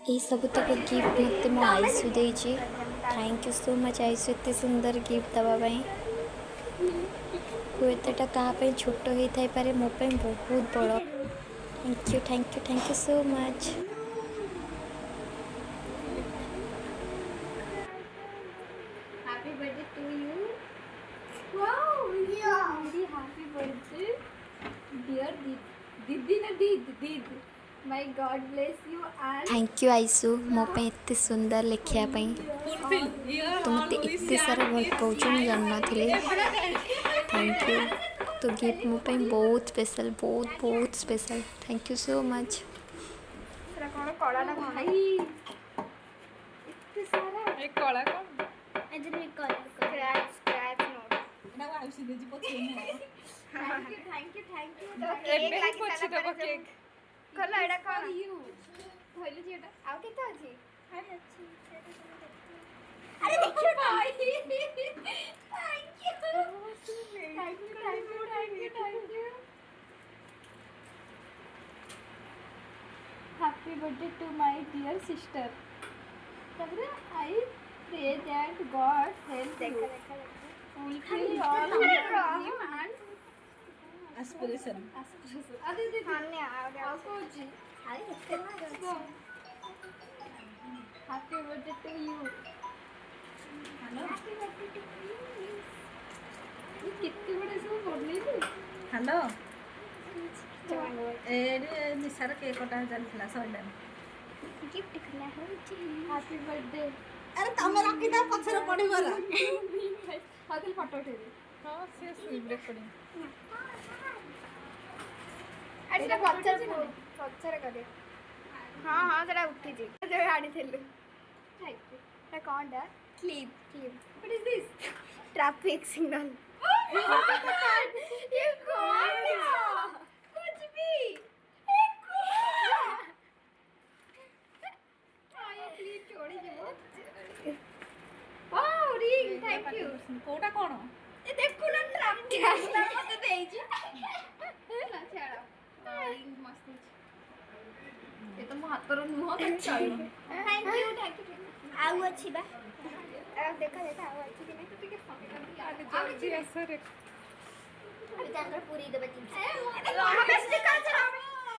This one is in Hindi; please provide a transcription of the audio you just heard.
ये सब तक गिफ्ट मत मो आईसु देची। थैंक यू सो मच आईसु एत सुंदर गिफ्ट दवाई। हुएतटा क्या छोट होता पारे मो बहुत बड़। Thank you thank you thank you so much. Happy birthday to you. Wow very happy birthday dear दीदी ना दीद my God bless you and thank you आईसु मो पे एत सुंदर लिखापी। तो मत एत सारा भल पाऊँ मुझे जान नी। Thank you. तो गिफ्ट मो पे बहुत स्पेशल बहुत बहुत special. Thank you so much. सेरा कोन कळा ना भाई इतने सारा ए कला कौन एजरी कलर स्क्रैच स्क्रैच नोट ना वो आउसी देजी पछे न थैंक यू एबे ही पछे दबो केक कल एडा कौन यू धइले जी एटा आउ केते अछि अरे अछि अरे देखियो भाई thank you happy birthday to my dear sister तबरे I pray that God help you fulfill all your dream and aspiration अरे दीदी अन्य आ कोची अरे इतना happy birthday to you happy birthday to you ये कितने बड़े सब बोलने थे हेलो ए निसार केक कटा चलथिला सइला गिफ्ट करना है हैप्पी बर्थडे अरे तमे रखी ता पछरे पड़ीबरा हाथल फोटो उठे दे हां से स्क्रीन रेकॉर्डिंग अरे पछरे करे हां हां सेटा उठी जी जो आडी थेलु थैंक यू ए कोनडा clip what is this traffic signal ये कौन है कुछ भी ये कौन आया क्लिप छोड़ी जीवो वाओ रिंग थैंक यू कोटा कोन ए देखो ना ट्रैफिक आसला मते देई छी ना छाड़ा रिंग मस्त है ये तो मो हाथ रो मुह के चलो थैंक यू आउ अछि बा देखा देखा आउ अछि कि नहीं तो ठीक है आगे जल्दी असर अरे पूरी दबा चिंता